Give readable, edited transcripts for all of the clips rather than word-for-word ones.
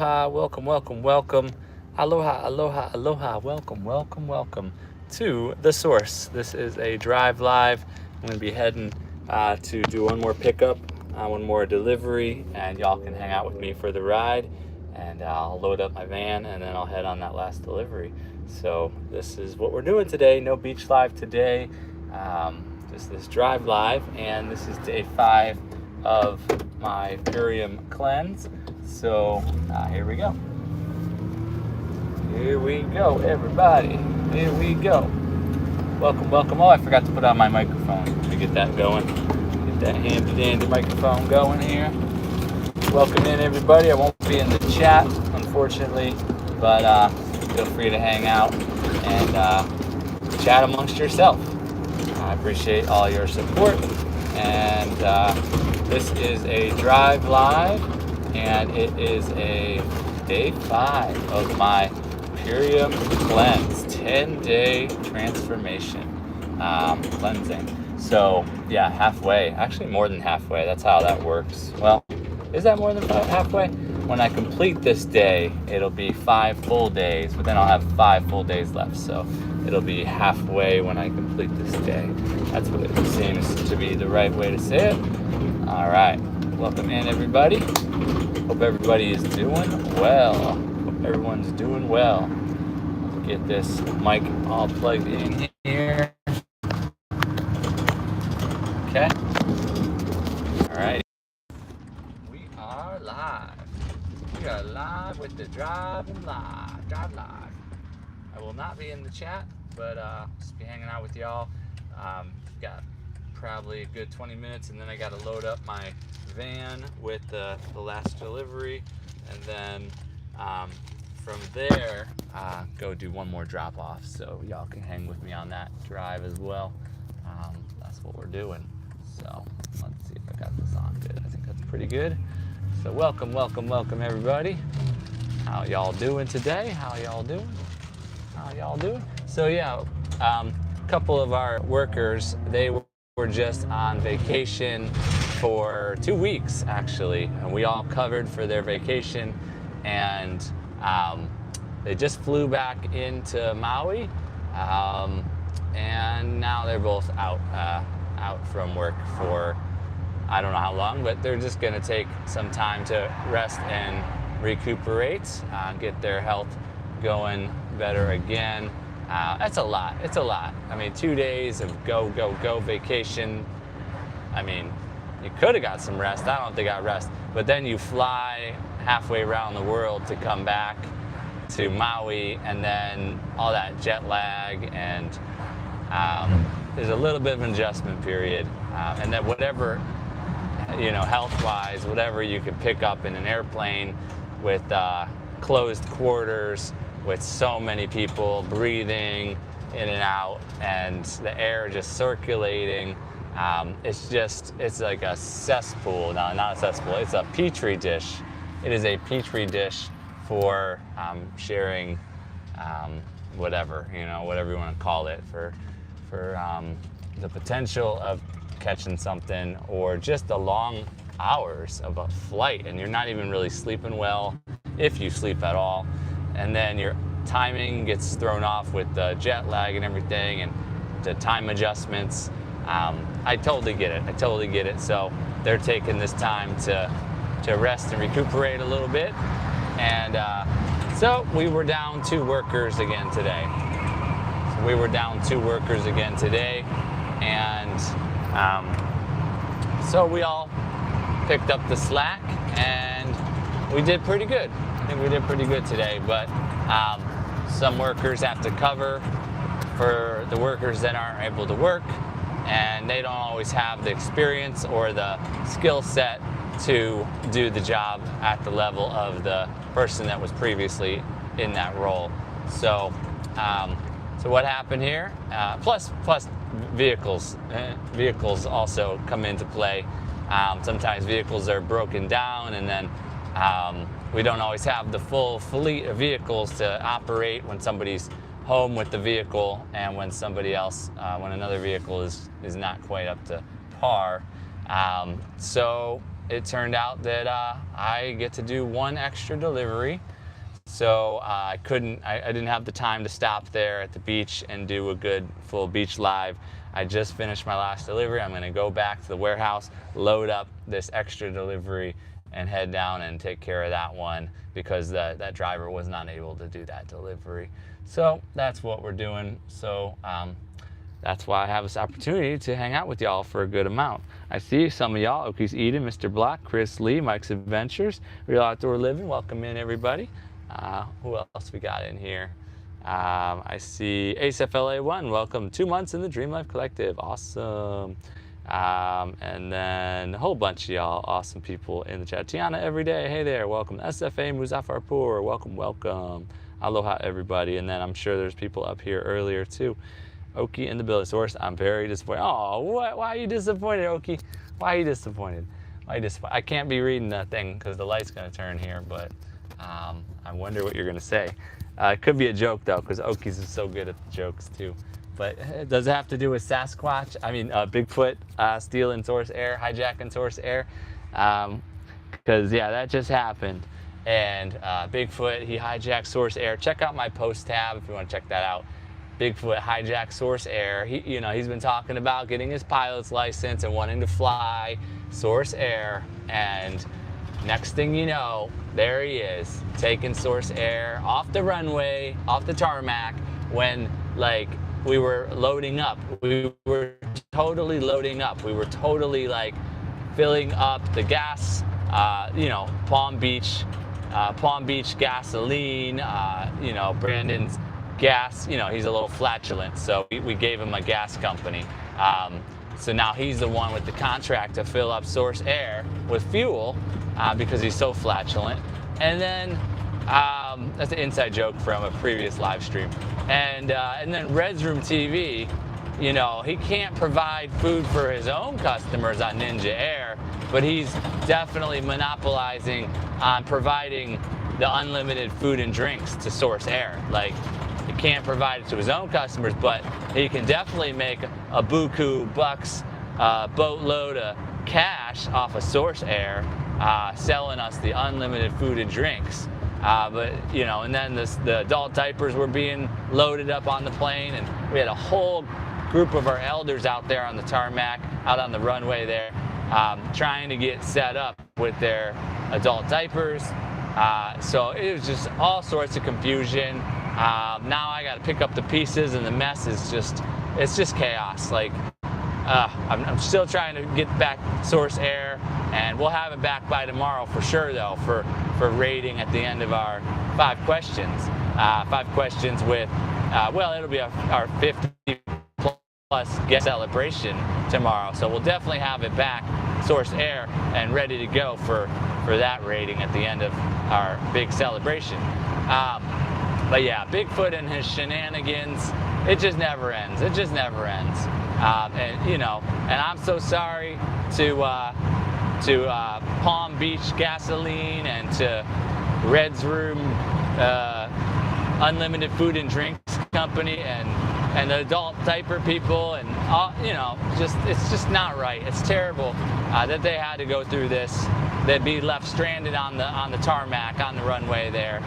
welcome, welcome, welcome. Aloha, aloha, aloha. Welcome, welcome, welcome to The Source. This is a drive live. I'm going to be heading to do one more pickup, one more delivery, and y'all can hang out with me for the ride. And I'll load up my van and then I'll head on that last delivery. So, this is what we're doing today. No beach live today, just this drive live. And this is day 5 of my Purium cleanse. So here we go. Here we go, everybody. Here we go. Welcome, welcome. Oh, I forgot to put on my microphone. Let me get that going. Get that handy dandy microphone going here. Welcome in, everybody. I won't be in the chat, unfortunately, but feel free to hang out and chat amongst yourself. I appreciate all your support. And this is a drive live. And it is a day 5 of my Purium cleanse, 10-day transformation cleansing. So yeah, halfway, actually more than halfway. That's how that works. Well, is that more than halfway? When I complete this day, it'll be 5 full days, but then I'll have 5 full days left. So it'll be halfway when I complete this day. That's what it seems to be the right way to say it. All right, welcome in, everybody. Hope everybody is doing well. Hope everyone's doing well. Let's get this mic all plugged in here. Okay. All right. We are live. We are live with the Drive Live. Drive Live. I will not be in the chat, but just be hanging out with y'all. Got probably a good 20 minutes, and then I got to load up my van with the last delivery, and then from there go do one more drop off, so y'all can hang with me on that drive as well. That's what we're doing. So let's see if I got this on good. I think that's pretty good. So welcome, welcome, welcome, everybody. How y'all doing today? How y'all doing? So yeah, a couple of our workers, they were just on vacation for 2 weeks, actually, and we all covered for their vacation, and they just flew back into Maui, and now they're both out from work for I don't know how long, but they're just going to take some time to rest and recuperate, get their health going better again. That's a lot. It's a lot. I mean, 2 days of go vacation. I mean, you could have got some rest. I don't know if they got rest. But then you fly halfway around the world to come back to Maui, and then all that jet lag, and there's a little bit of an adjustment period. And then whatever, health-wise, whatever you could pick up in an airplane with closed quarters, with so many people breathing in and out, and the air just circulating. It's like a cesspool. No, not a cesspool. It's a petri dish. It is a petri dish for sharing whatever you want to call it, for the potential of catching something, or just the long hours of a flight, and you're not even really sleeping well, if you sleep at all. And then your timing gets thrown off with the jet lag and everything, and the time adjustments. I totally get it. So they're taking this time to rest and recuperate a little bit. And so we were down 2 workers again today. And so we all picked up the slack, and we did pretty good. I think we did pretty good today, but some workers have to cover for the workers that aren't able to work, and they don't always have the experience or the skill set to do the job at the level of the person that was previously in that role. So what happened here? Plus vehicles also come into play. Sometimes vehicles are broken down, and then we don't always have the full fleet of vehicles to operate when somebody's home with the vehicle, and when somebody else, when another vehicle is not quite up to par. So it turned out that I get to do one extra delivery. So I didn't have the time to stop there at the beach and do a good full beach live. I just finished my last delivery. I'm going to go back to the warehouse, load up this extra delivery, and head down and take care of that one because that driver was not able to do that delivery. So that's what we're doing. So that's why I have this opportunity to hang out with y'all for a good amount. I see some of y'all, Okies Eden, Mr. Black, Chris Lee, Mike's Adventures, Real Outdoor Living. Welcome in, everybody. Who else we got in here? I see AceFLA1. Welcome. 2 months in the Dream Life Collective. Awesome. And then a whole bunch of y'all awesome people in the chat. Tiana every day. Hey there. Welcome. SFA Muzaffarpur. Welcome, welcome. Aloha, everybody. And then I'm sure there's people up here earlier too. Okie in the building. Source, I'm very disappointed. Oh, what? Why are you disappointed, Okie? Why are you disappointed? Why are you disappointed? I can't be reading that thing because the light's going to turn here, but I wonder what you're going to say. It could be a joke, though, because Okies is so good at the jokes, too. But does it have to do with Sasquatch? I mean, Bigfoot stealing Source Air, hijacking Source Air? Because, yeah, that just happened. And Bigfoot, he hijacked Source Air. Check out my post tab if you want to check that out. Bigfoot hijacked Source Air. He's been talking about getting his pilot's license and wanting to fly Source Air. And next thing you know, there he is, taking Source Air off the runway, off the tarmac, when, like, we were loading up. We were totally loading up. We were totally, like, filling up the gas, Palm Beach gasoline, Brandon's gas, he's a little flatulent, so we gave him a gas company. So now he's the one with the contract to fill up Source Air with fuel because he's so flatulent. And then that's an inside joke from a previous live stream. And then Red's Room TV, he can't provide food for his own customers on Ninja Air, but he's definitely monopolizing on providing the unlimited food and drinks to Source Air. Like, he can't provide it to his own customers, but he can definitely make a buku bucks boatload of cash off of Source Air, selling us the unlimited food and drinks. And then the adult diapers were being loaded up on the plane, and we had a whole group of our elders out there on the tarmac, out on the runway there, trying to get set up with their adult diapers. So it was just all sorts of confusion. Now I got to pick up the pieces, and the mess is just chaos. Like, I'm still trying to get back Source Air, and we'll have it back by tomorrow for sure, though, for rating at the end of our 5 questions. 5 questions with, it'll be our 50 plus guest celebration tomorrow. So we'll definitely have it back, Source Air, and ready to go for that rating at the end of our big celebration. But yeah, Bigfoot and his shenanigans, it just never ends. It just never ends. And I'm so sorry to Palm Beach Gasoline and to Red's Room Unlimited Food and Drinks Company and the adult diaper people, and it's just not right. It's terrible that they had to go through this. They'd be left stranded on the tarmac on the runway there.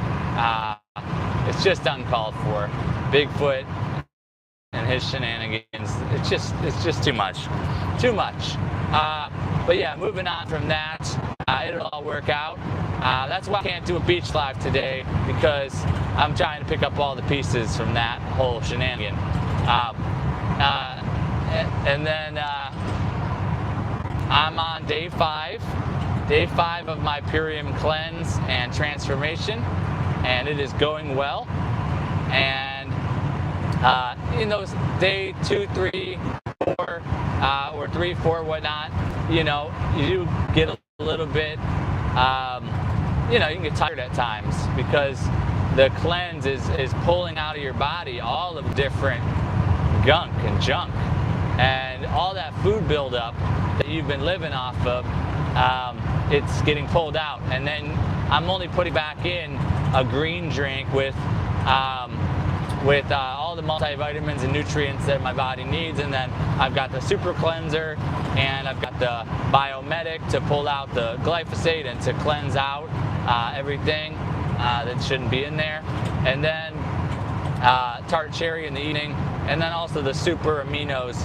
It's just uncalled for. Bigfoot and his shenanigans. It's just too much. But yeah, moving on from that, it'll all work out. That's why I can't do a beach live today, because I'm trying to pick up all the pieces from that whole shenanigan. And then I'm on day 5 of my Purium cleanse and transformation, and it is going well. And in those day 2, 3, 4, or 3, 4, whatnot, you do get a little bit, you can get tired at times, because the cleanse is pulling out of your body all of different gunk and junk, and all that food buildup that you've been living off of, it's getting pulled out. And then I'm only putting back in a green drink with with all the multivitamins and nutrients that my body needs. And then I've got the Super Cleanser, and I've got the Biomedic to pull out the glyphosate and to cleanse out everything that shouldn't be in there. And then tart cherry in the evening, and then also the Super Aminos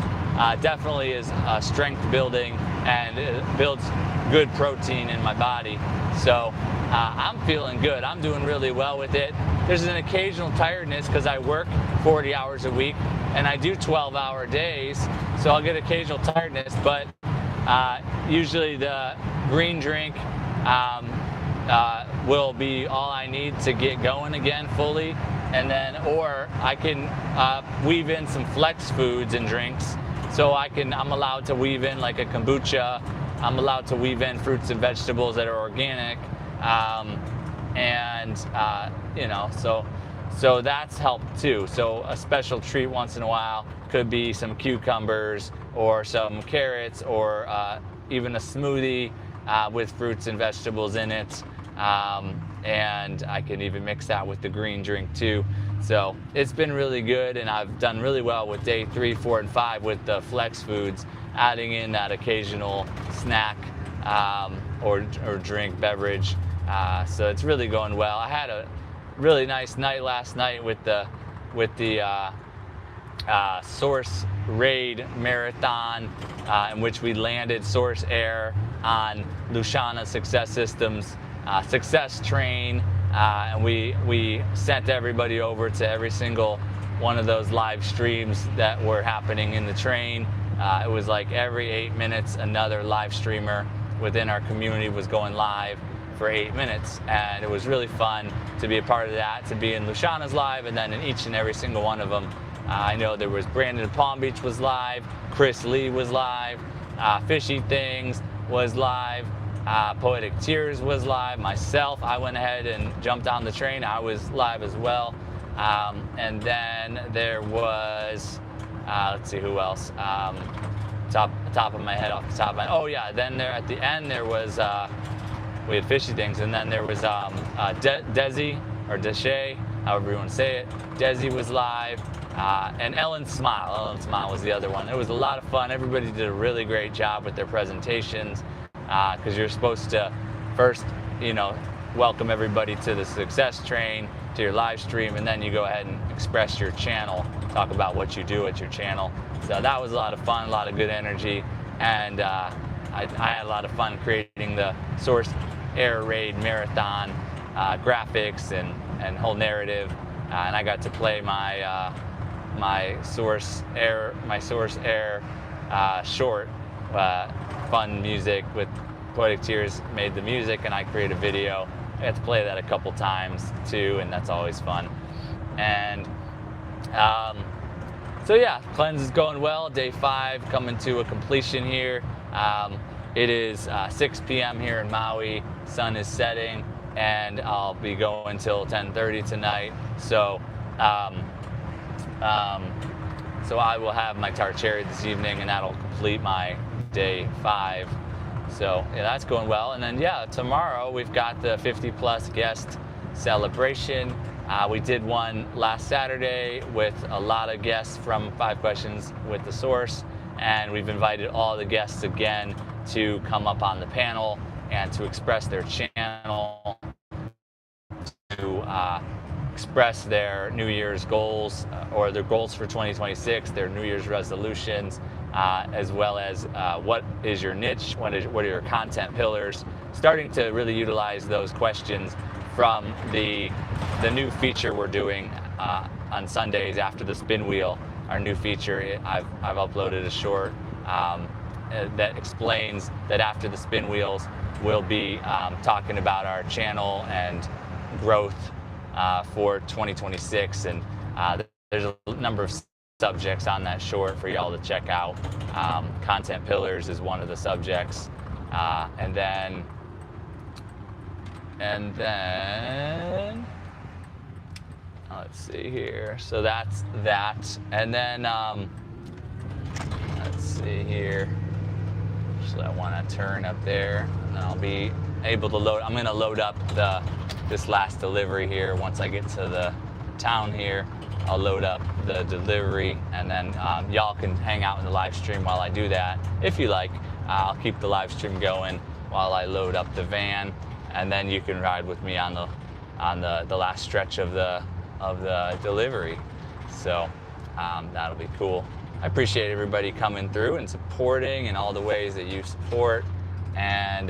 definitely is strength building, and it builds good protein in my body. So I'm feeling good. I'm doing really well with it. There's an occasional tiredness because I work 40 hours a week and I do 12-hour days, so I'll get occasional tiredness, but usually the green drink will be all I need to get going again fully. And then, or I can weave in some flex foods and drinks. So I'm allowed to weave in like a kombucha. I'm allowed to weave in fruits and vegetables that are organic. So that's helped too. So a special treat once in a while could be some cucumbers or some carrots, or even a smoothie with fruits and vegetables in it. And I can even mix that with the green drink too. So it's been really good, and I've done really well with day 3, 4, and 5 with the flex foods, adding in that occasional snack or drink, beverage. So it's really going well. I had a really nice night last night with the Source Raid Marathon, in which we landed Source Air on Luciana Success Systems Success Train, and we sent everybody over to every single one of those live streams that were happening in the train. It was like every 8 minutes another live streamer within our community was going live for 8 minutes, and it was really fun to be a part of that, to be in Luciana's live, and then in each and every single one of them. I know there was Brandon in Palm Beach was live, Chris Lee was live, Fishy Things was live, Poetic Tears was live, myself, I went ahead and jumped on the train, I was live as well. And then there was, let's see who else, top of my head, off the top of my head. Oh yeah, then there at the end there was, we had Fishy Things, and then there was Desi, or Deshay, however you want to say it. Desi was live, and Ellen Smile. Ellen Smile was the other one. It was a lot of fun. Everybody did a really great job with their presentations, because you're supposed to first, welcome everybody to the Success Train, to your live stream, and then you go ahead and express your channel, talk about what you do at your channel. So that was a lot of fun, a lot of good energy, and I had a lot of fun creating the Source Air Raid Marathon graphics and whole narrative, and I got to play my Source Air short, fun music with Poetic Tears made the music, and I created a video. I had to play that a couple times too, and that's always fun. And so yeah, cleanse is going well. Day 5 coming to a completion here. It is 6 p.m. here in Maui. Sun is setting, and I'll be going till 10:30 tonight. So, so I will have my tart cherry this evening, and that'll complete my day 5. So yeah, that's going well. And then yeah, tomorrow we've got the 50+ guest celebration. We did one last Saturday with a lot of guests from 5 Questions with the Source, and we've invited all the guests again to come up on the panel and to express their channel, to express their New Year's goals, or their goals for 2026, their New Year's resolutions, as well as what is your niche, what are your content pillars, starting to really utilize those questions from the new feature we're doing on Sundays after the spin wheel. Our new feature, I've uploaded a short that explains that after the spin wheels, we'll be talking about our channel and growth for 2026, and there's a number of subjects on that short for y'all to check out. Content pillars is one of the subjects, and then let's see here. So that's that, and then let's see here. So I want to turn up there, and I'll be able to load. I'm going to load up this last delivery here once I get to town here. I'll load up the delivery, and then y'all can hang out in the live stream while I do that. If you like, I'll keep the live stream going while I load up the van, and then you can ride with me on the last stretch of the delivery. So that'll be cool. I appreciate everybody coming through and supporting, and all the ways that you support. And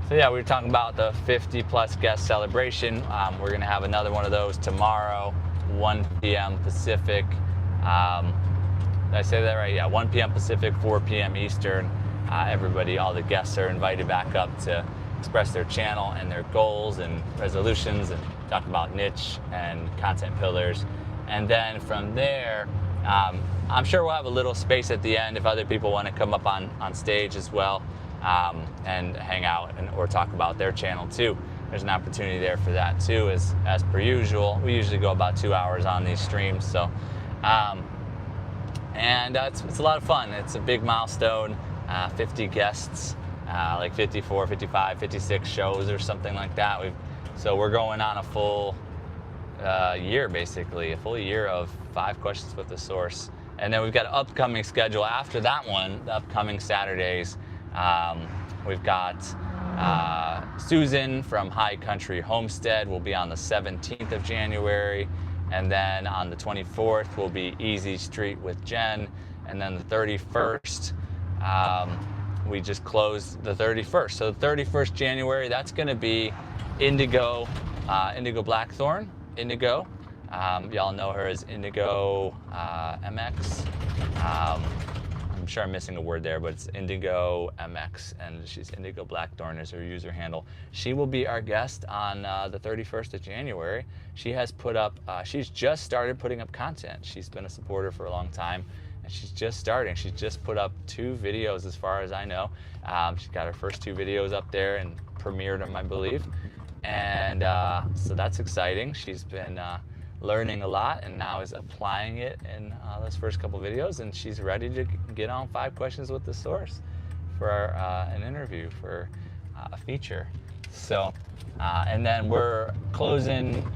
so yeah, we were talking about the 50 plus guest celebration. We're gonna have another one of those tomorrow, 1 p.m. Pacific. Did I say that right? Yeah, 1 p.m. Pacific, 4 p.m. Eastern. Everybody, all the guests are invited back up to express their channel and their goals and resolutions, and talk about niche and content pillars. And then from there, I'm sure we'll have a little space at the end if other people want to come up on stage as well, and hang out or talk about their channel too. There's an opportunity there for that too, as per usual. We usually go about 2 hours on these streams, so it's a lot of fun. It's a big milestone, 50 guests, like 54, 55, 56 shows or something like that. So we're going on a full year, basically, a full year of 5 questions with the source. And then we've got an upcoming schedule after that one, the upcoming Saturdays. We've got Susan from High Country Homestead will be on the 17th of January. And then on the 24th will be Easy Street with Jen. And then the 31st, we just closed the 31st. So the 31st January, that's gonna be Indigo Blackthorn. Indigo. Y'all know her as Indigo MX. I'm sure I'm missing a word there, but it's Indigo MX, and she's Indigo Blackthorn is her user handle. She will be our guest on the 31st of January. She has put up, she's just started putting up content. She's been a supporter for a long time, and she's just starting. She's just put up 2 videos as far as I know. She's got her first 2 videos up there and premiered them, I believe. And so that's exciting. She's been learning a lot, and now is applying it in those first couple videos, and she's ready to get on 5 questions with the source for an interview, for a feature. So, and then we're closing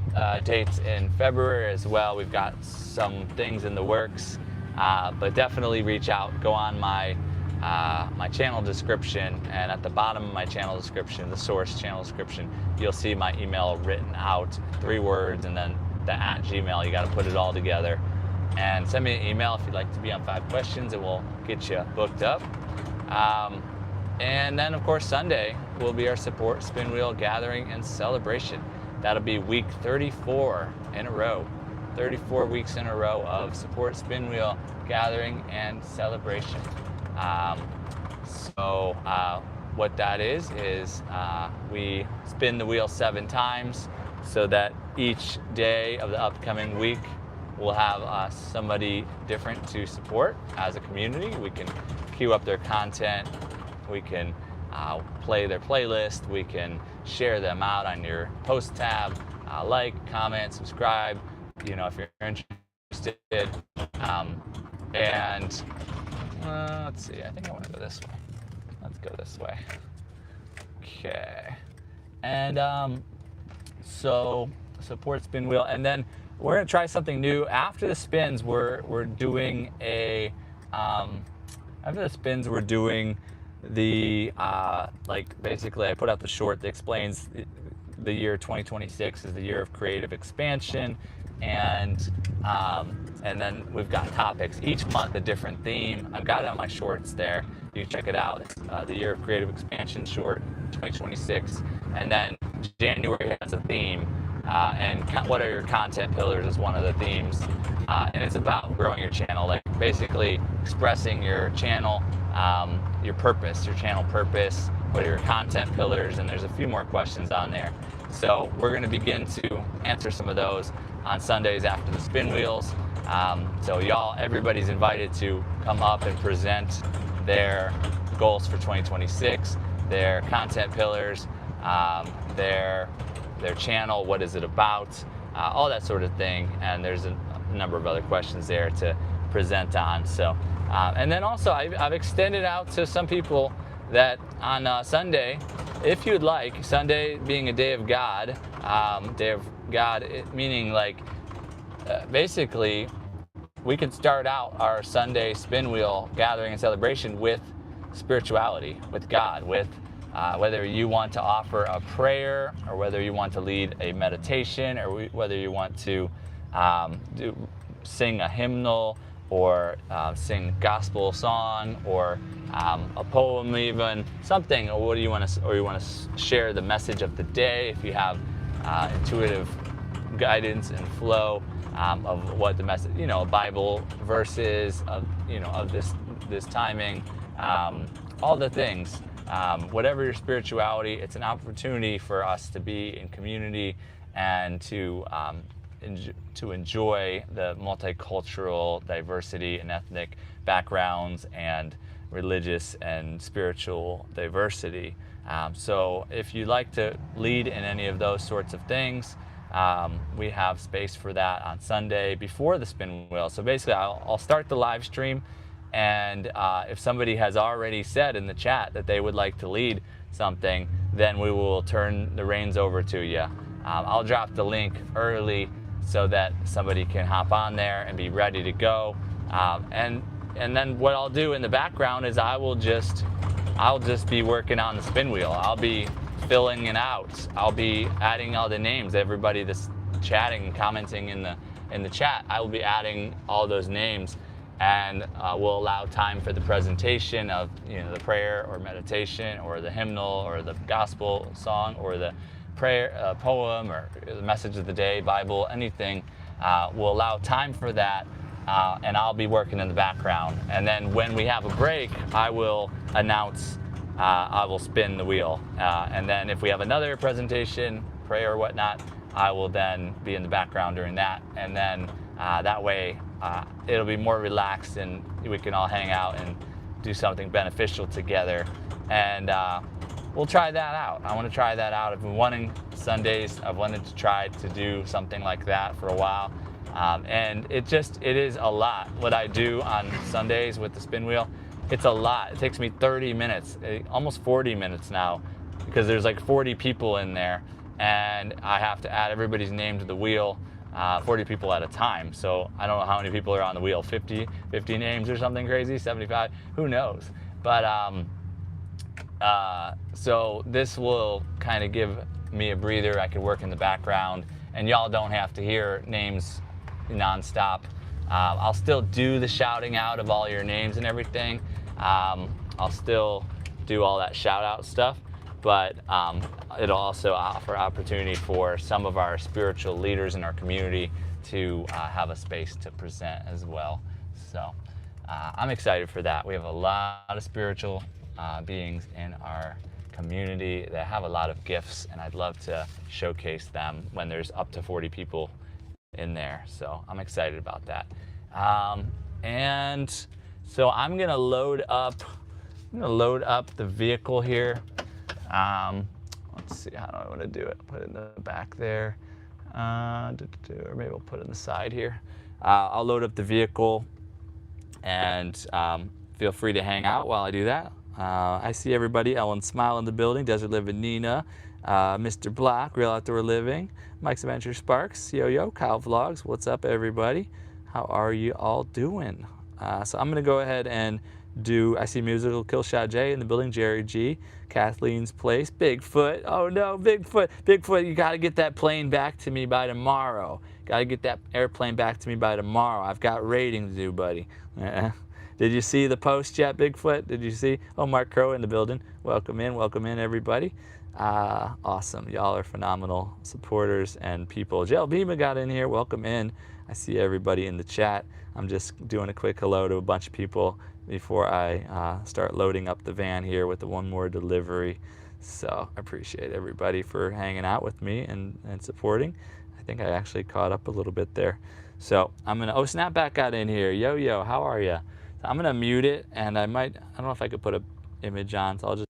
dates in February as well. We've got some things in the works, but definitely reach out. Go on my channel description, and at the bottom of my channel description, the source channel description, you'll see my email written out, 3 words, and then the @Gmail. You got to put it all together, and send me an email if you'd like to be on 5 questions, and we'll get you booked up. And then of course Sunday will be our support spin wheel gathering and celebration. That'll be week 34 in a row. 34 weeks in a row of support spin wheel gathering and celebration. What that is we spin the wheel 7 times, so that each day of the upcoming week we'll have somebody different to support as a community. We can queue up their content, we can play their playlist, we can share them out on your post tab, like, comment, subscribe, if you're interested. Let's see, I think I want to go this way. Let's go this way. Okay. And so support spin wheel, and then we're gonna try something new after the spins. We're doing the basically I put out the short that explains the year 2026 is the year of creative expansion, and then we've got topics each month, a different theme. I've got it on my shorts there. You can check it out. It's the year of creative expansion short 2026, and then January has a theme, and what are your content pillars is one of the themes, and it's about growing your channel, like basically expressing your channel, your purpose, your channel purpose. What are your content pillars? And there's a few more questions on there. So we're going to begin to answer some of those on Sundays after the spin wheels. So everybody's invited to come up and present their goals for 2026, their content pillars, their channel, what is it about, all that sort of thing. And there's a number of other questions there to present on. So, and then also I've extended out to some people that on Sunday, if you'd like, Sunday being a day of God, Day of God, meaning like basically we could start out our Sunday spin wheel gathering and celebration with spirituality, with God, with whether you want to offer a prayer or whether you want to lead a meditation or whether you want to sing a hymnal or sing a gospel song or a poem, even something, or what do you want to, or you want to share the message of the day if you have intuitive guidance and flow of what the message, Bible verses of, of this timing, all the things, whatever your spirituality, it's an opportunity for us to be in community and to enjoy the multicultural diversity and ethnic backgrounds and religious and spiritual diversity. So if you like to lead in any of those sorts of things, we have space for that on Sunday before the spin wheel. So basically, I'll start the live stream, and if somebody has already said in the chat that they would like to lead something, then we will turn the reins over to you. I'll drop the link early so that somebody can hop on there and be ready to go. And then what I'll do in the background is I'll just be working on the spin wheel. I'll be filling it out. I'll be adding all the names. Everybody that's chatting and commenting in the chat, I will be adding all those names, and we'll allow time for the presentation of the prayer or meditation or the hymnal or the gospel song or the prayer poem or the message of the day, Bible, anything. We'll allow time for that, and I'll be working in the background. And then when we have a break, I will announce. I will spin the wheel, and then if we have another presentation, prayer or whatnot, I will then be in the background during that, and then that way it'll be more relaxed and we can all hang out and do something beneficial together. And we'll try that out. I want to try that out. I've been wanting Sundays. I've wanted to try to do something like that for a while, and it is a lot. What I do on Sundays with the spin wheel, it's a lot. It takes me 30 minutes, almost 40 minutes now, because there's like 40 people in there, and I have to add everybody's name to the wheel, 40 people at a time. So I don't know how many people are on the wheel, 50 names or something crazy, 75, who knows? But so this will kind of give me a breather. I can work in the background, and y'all don't have to hear names nonstop. I'll still do the shouting out of all your names and everything. I'll still do all that shout out stuff, but it'll also offer opportunity for some of our spiritual leaders in our community to have a space to present as well. So I'm excited for that. We have a lot of spiritual beings in our community that have a lot of gifts, and I'd love to showcase them when there's up to 40 people in there. So I'm excited about that. And so I'm gonna load up the vehicle here. Let's see, how do I want to do it? Put it in the back there, or maybe we'll put it in the side here. I'll load up the vehicle, and feel free to hang out while I do that. I see everybody. Ellen Smile in the building. Desert Living Nina, Mr. Black, Real Outdoor Living, Mike's Adventure Sparks, Yo-Yo, Kyle Vlogs. What's up, everybody? How are you all doing? So I'm going to go ahead and I see Musical Killshot J in the building, Jerry G, Kathleen's Place, Bigfoot. Oh no, Bigfoot, you got to get that plane back to me by tomorrow. Got to get that airplane back to me by tomorrow. I've got raiding to do, buddy. Did you see the post yet, Bigfoot? Did you see? Oh, Mark Crow in the building. Welcome in, everybody. Awesome. Y'all are phenomenal supporters and people. Jel Bima got in here. Welcome in. I see everybody in the chat. I'm just doing a quick hello to a bunch of people before I start loading up the van here with the one more delivery. So I appreciate everybody for hanging out with me and supporting. I think I actually caught up a little bit there. So I'm going to, Snapback got in here. Yo, how are you? So I'm going to mute it, and I don't know if I could put an image on, so I'll just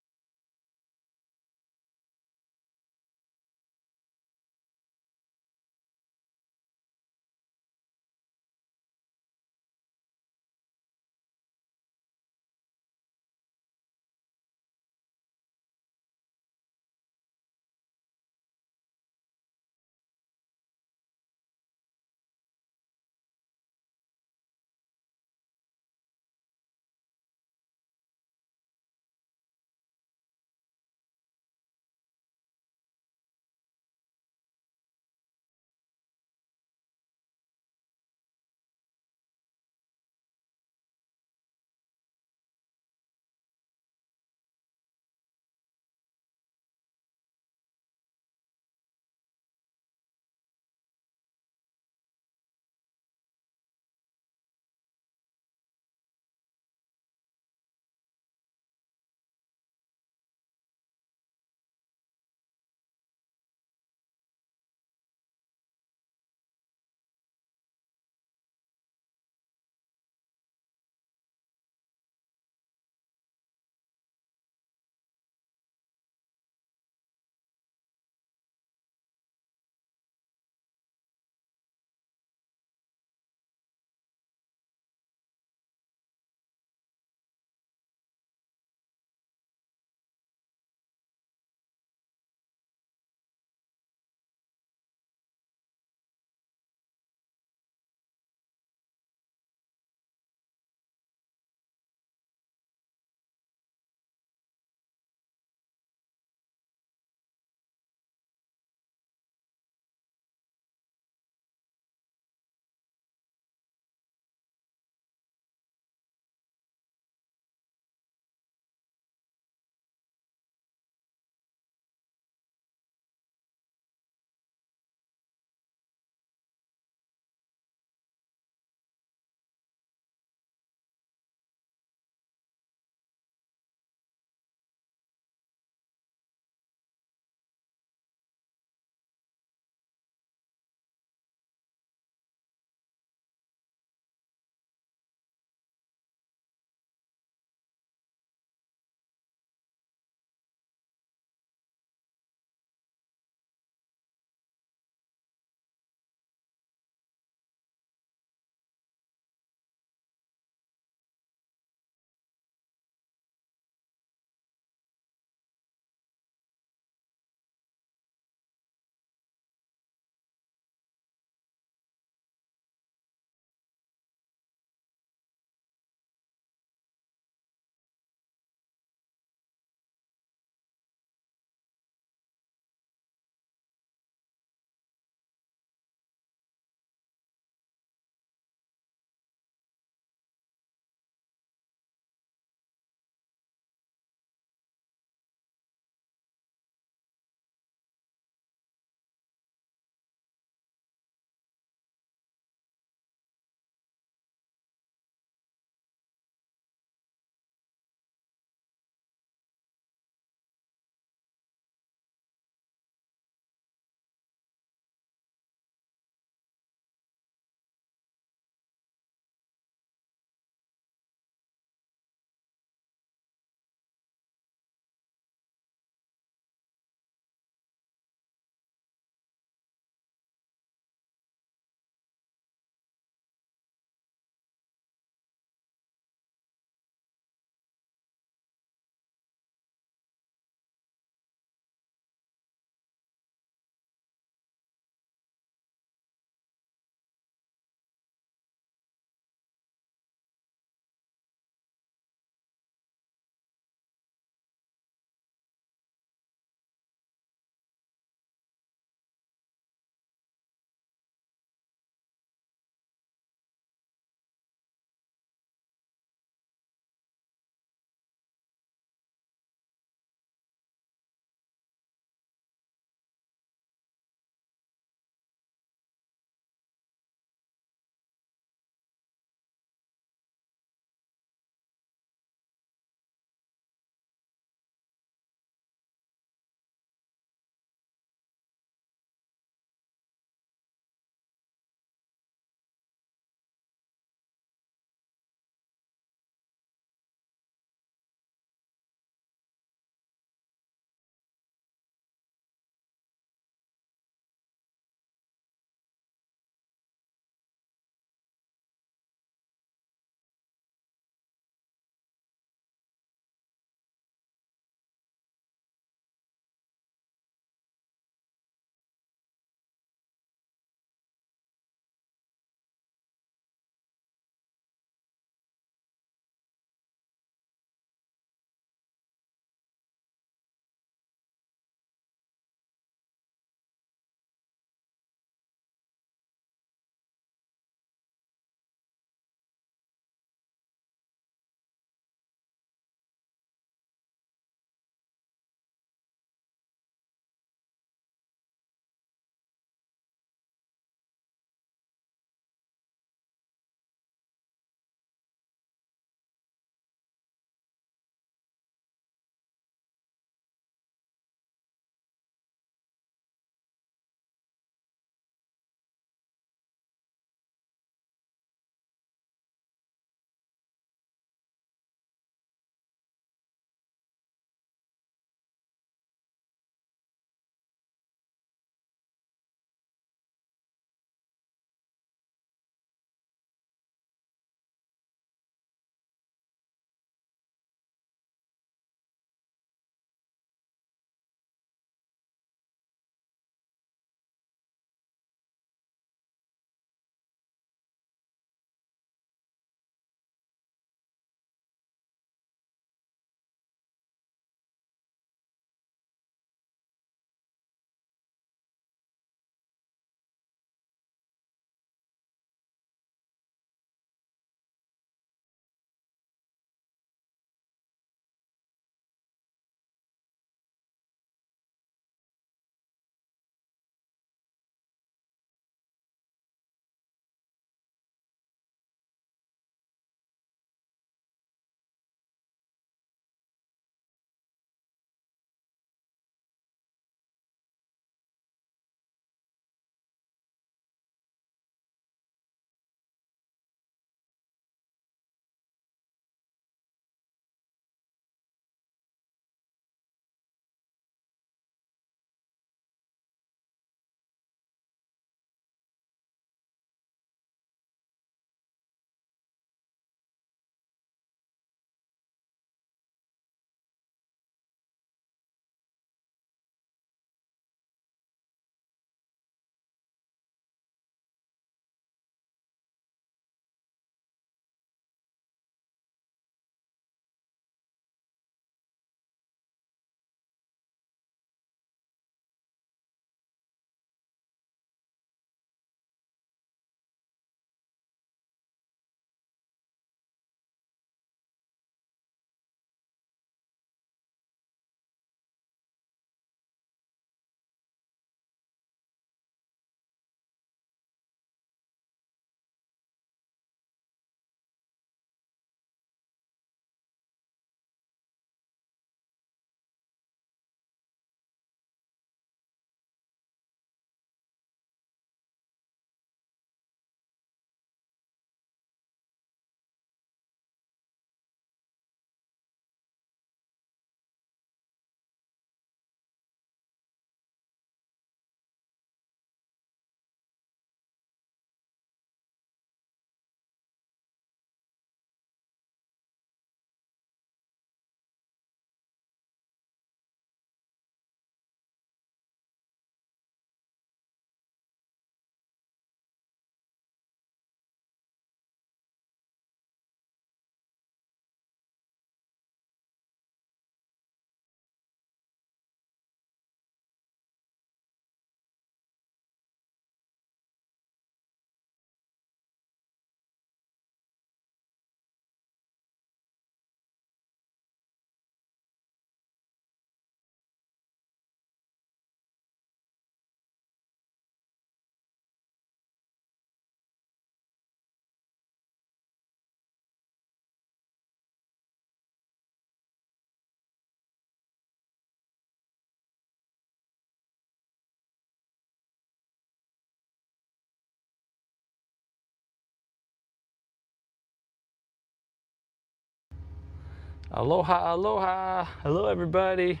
Aloha, aloha. Hello, everybody.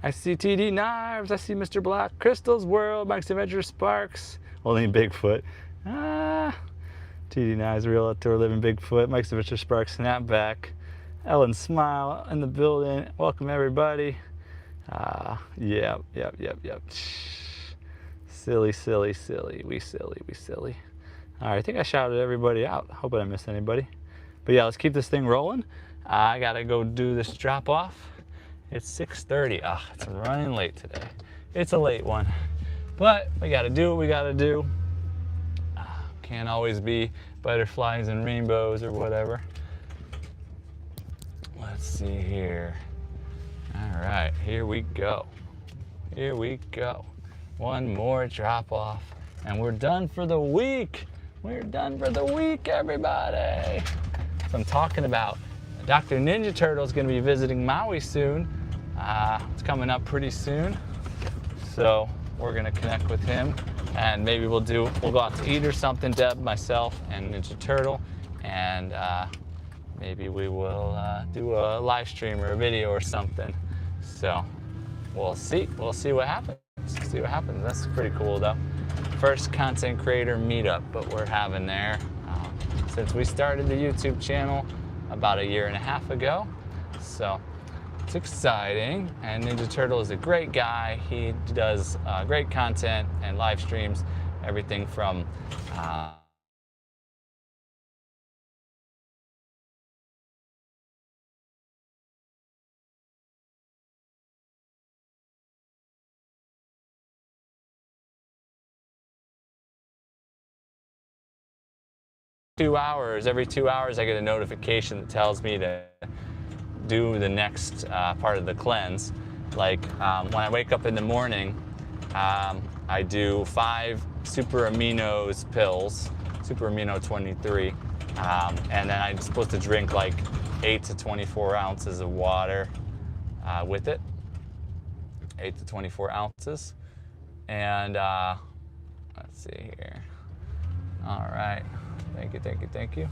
I see TD Knives. I see Mr. Black, Crystal's World, Mike's Adventure Sparks. Only Bigfoot. TD Knives, Real Outdoor Living Bigfoot, Mike's Adventure Sparks, Snapback. Ellen Smile in the building. Welcome, everybody. Yep. Silly. We silly. All right, I think I shouted everybody out. Hope I didn't miss anybody. But yeah, let's keep this thing rolling. I gotta go do this drop off. It's 6:30. It's running late today. It's a late one, but we gotta do what we gotta do. Can't always be butterflies and rainbows or whatever. Let's see here. All right, here we go. One more drop off and we're done for the week. Everybody. So I'm talking about Dr. Ninja Turtle is going to be visiting Maui soon. It's coming up pretty soon. So we're going to connect with him and maybe we'll go out to eat or something, Deb, myself, and Ninja Turtle. And maybe we will do a live stream or a video or something. So we'll see what happens. That's pretty cool though. First content creator meetup, but we're having there since we started the YouTube channel about 1.5 years ago. So it's exciting. And Ninja Turtle is a great guy. He does great content and live streams, everything from 2 hours. Every 2 hours I get a notification that tells me to do the next part of the cleanse. Like when I wake up in the morning, I do 5 Super Aminos pills, Super Amino 23, and then I'm supposed to drink like 8 to 24 ounces of water with it, 8 to 24 ounces. And let's see here. All right. Thank you.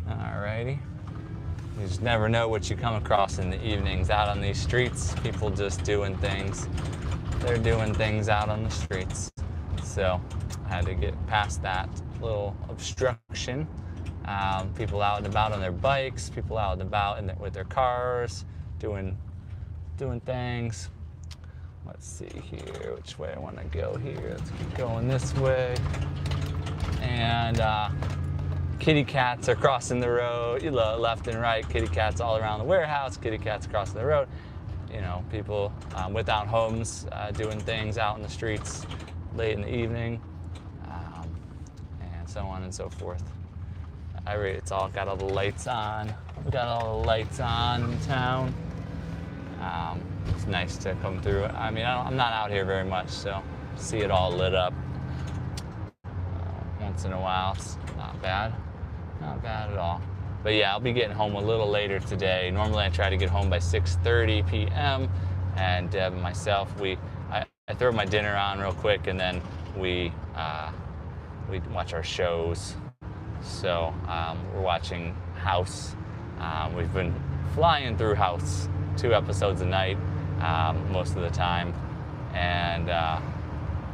Alrighty. You just never know what you come across in the evenings out on these streets. People just doing things. They're doing things out on the streets. So I had to get past that little obstruction. People out and about on their bikes, people out and about with their cars, doing things. Let's see here, which way I want to go here. Let's keep going this way. And kitty cats are crossing the road, left and right. Kitty cats all around the warehouse, kitty cats crossing the road. You know, people without homes doing things out in the streets late in the evening, and so on and so forth. It's all got all the lights on. We got all the lights on in town. It's nice to come through. I mean, I'm not out here very much, so see it all lit up once in a while. It's not bad at all. But yeah, I'll be getting home a little later today. Normally I try to get home by 6:30 p.m. and Deb and myself, I throw my dinner on real quick and then we watch our shows. So we're watching House. We've been flying through House, 2 episodes a night most of the time, and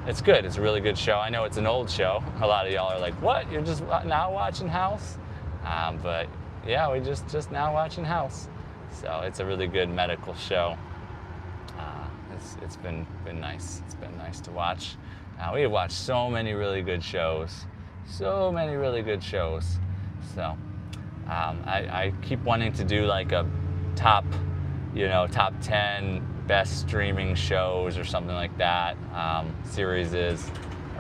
it's good. It's a really good show. I know it's an old show. A lot of y'all are like, what? You're just now watching House? But yeah, we just now watching House. So it's a really good medical show. It's been nice. It's been nice to watch. We have watched so many really good shows. So I keep wanting to do like a top 10 best streaming shows or something like that, series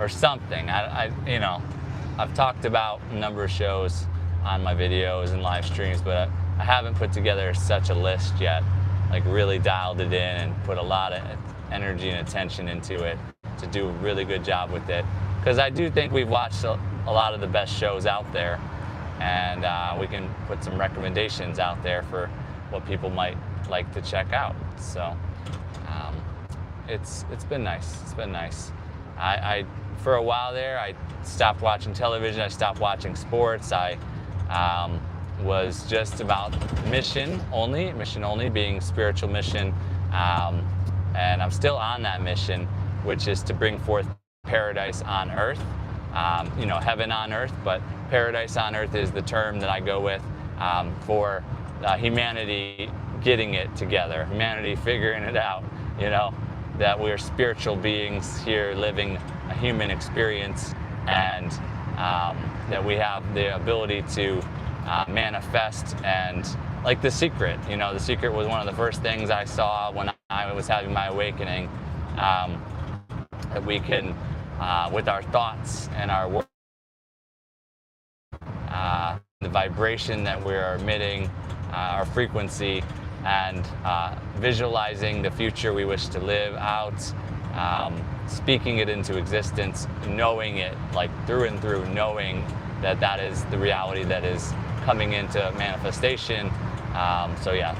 or something. I've talked about a number of shows on my videos and live streams, but I haven't put together such a list yet, like really dialed it in and put a lot of energy and attention into it to do a really good job with it. Because I do think we've watched a lot of the best shows out there, and we can put some recommendations out there for what people might like to check out. So it's been nice. I for a while there, I stopped watching television. I stopped watching sports. I was just about mission only, being spiritual mission. And I'm still on that mission, which is to bring forth paradise on earth. Heaven on earth, but paradise on earth is the term that I go with for humanity getting it together, humanity figuring it out, that we're spiritual beings here living a human experience, and that we have the ability to manifest. And like The Secret, The Secret was one of the first things I saw when I was having my awakening, that we can, with our thoughts and our work, the vibration that we're emitting, our frequency, and visualizing the future we wish to live out, speaking it into existence, knowing it like through and through, knowing that that is the reality that is coming into manifestation.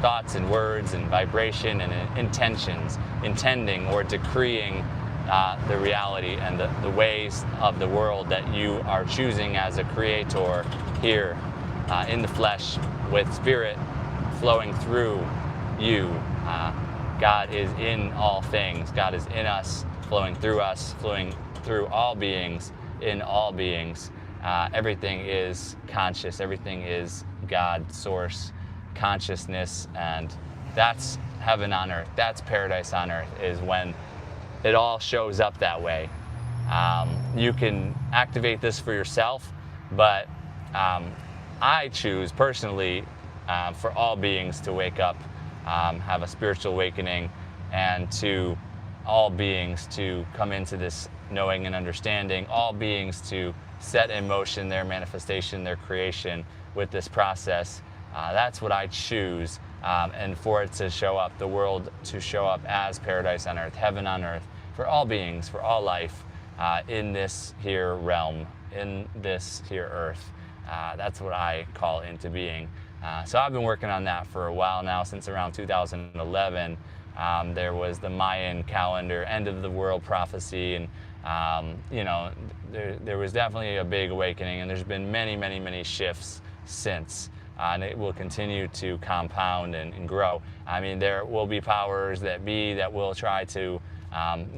Thoughts and words and vibration and intentions, intending or decreeing the reality and the ways of the world that you are choosing as a creator here in the flesh, with spirit flowing through you. God is in all things. God is in us, flowing through all beings, in all beings. Everything is conscious. Everything is God, source, consciousness, and that's heaven on earth. That's paradise on earth, is when it all shows up that way. You can activate this for yourself, but I choose personally for all beings to wake up, have a spiritual awakening, and to all beings to come into this knowing and understanding, all beings to set in motion their manifestation, their creation with this process. That's what I choose, and for it to show up, the world to show up as paradise on earth, heaven on earth, for all beings, for all life, in this here realm, in this here earth. That's what I call into being. So I've been working on that for a while now, since around 2011. There was the Mayan calendar, end of the world prophecy, and there was definitely a big awakening, and there's been many, many, many shifts since. And it will continue to compound and grow. I mean, there will be powers that be that will try to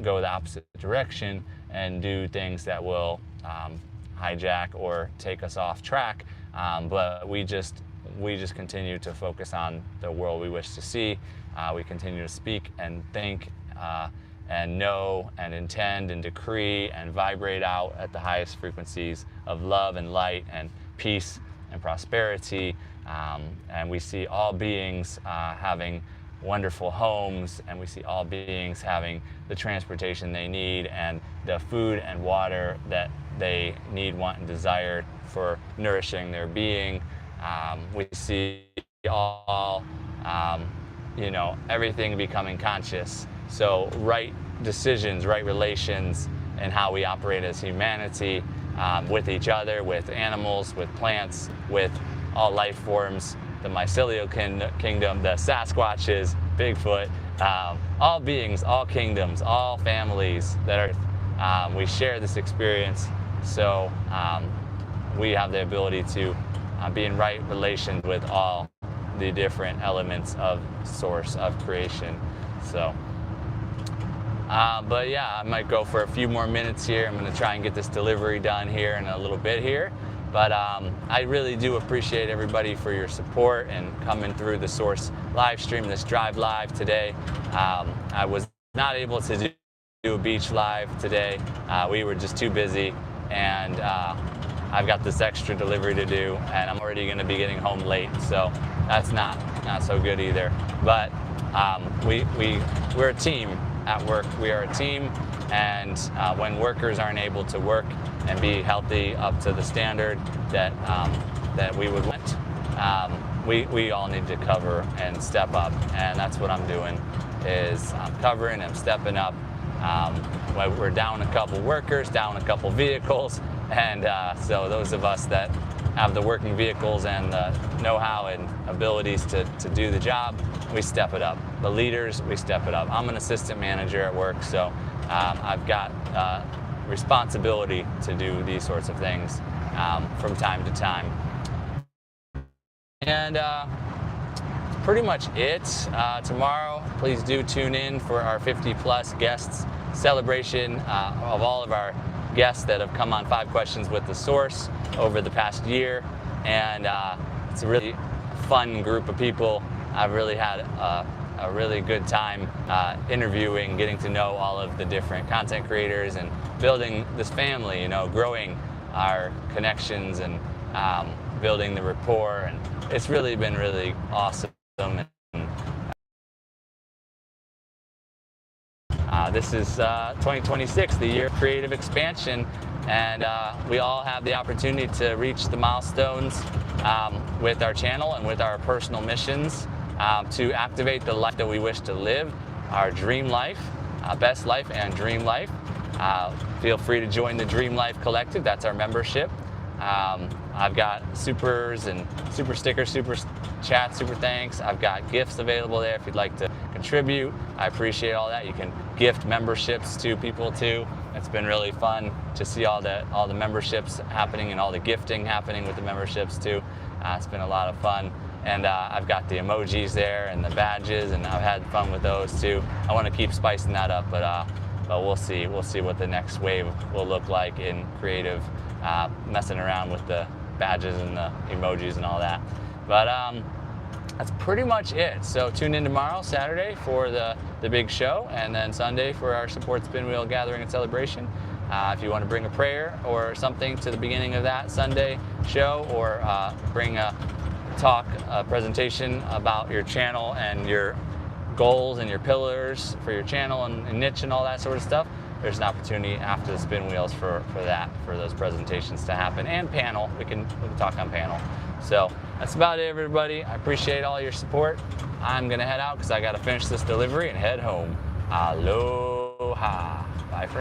go the opposite direction and do things that will hijack or take us off track. But we just continue to focus on the world we wish to see. We continue to speak and think and know and intend and decree and vibrate out at the highest frequencies of love and light and peace and prosperity, and we see all beings having wonderful homes, and we see all beings having the transportation they need and the food and water that they need, want, and desire for nourishing their being. We see all, everything becoming conscious. So right decisions, right relations, and how we operate as humanity, with each other, with animals, with plants, with all life forms, the mycelial kingdom, the Sasquatches, Bigfoot, all beings, all kingdoms, all families that are, we share this experience. So we have the ability to be in right relation with all the different elements of source, of creation. So but yeah, I might go for a few more minutes here. I'm going to try and get this delivery done here in a little bit here. But I really do appreciate everybody for your support and coming through the Source live stream, this Drive Live today. I was not able to do a beach live today. We were just too busy, and I've got this extra delivery to do, and I'm already going to be getting home late, so that's not so good either. But we're a team. At work, we are a team, and when workers aren't able to work and be healthy up to the standard that we would want, we all need to cover and step up, and that's what I'm doing. Is I'm covering, I'm stepping up. We're down a couple workers, down a couple vehicles, and so those of us that have the working vehicles and the know-how and abilities to do the job, we step it up. The leaders, we step it up. I'm an assistant manager at work, so I've got responsibility to do these sorts of things from time to time. And pretty much it. Tomorrow, please do tune in for our 50-plus guests celebration of all of our guests that have come on 5 Questions with the Source over the past year. And it's a really fun group of people. I've really had a really good time interviewing, getting to know all of the different content creators and building this family, you know, growing our connections and building the rapport. And it's really been really awesome. This is 2026, the year of creative expansion, and we all have the opportunity to reach the milestones with our channel and with our personal missions to activate the life that we wish to live, our dream life, best life and dream life. Feel free to join the Dream Life Collective. That's our membership. I've got supers and super stickers, super chats, super thanks. I've got gifts available there if you'd like to contribute. I appreciate all that. You can gift memberships to people too. It's been really fun to see all the memberships happening and all the gifting happening with the memberships too. It's been a lot of fun. And I've got the emojis there and the badges, and I've had fun with those too. I want to keep spicing that up, but we'll see. We'll see what the next wave will look like in creative, messing around with the badges and the emojis and all that. But that's pretty much it. So tune in tomorrow, Saturday, for the big show, and then Sunday for our Support Spin Wheel Gathering and Celebration. If you want to bring a prayer or something to the beginning of that Sunday show, or bring a presentation about your channel and your goals and your pillars for your channel and niche and all that sort of stuff, there's an opportunity after the spin wheels for those presentations to happen, and panel. We can talk on panel. So that's about it, everybody. I appreciate all your support. I'm gonna head out because I gotta finish this delivery and head home. Aloha. Bye for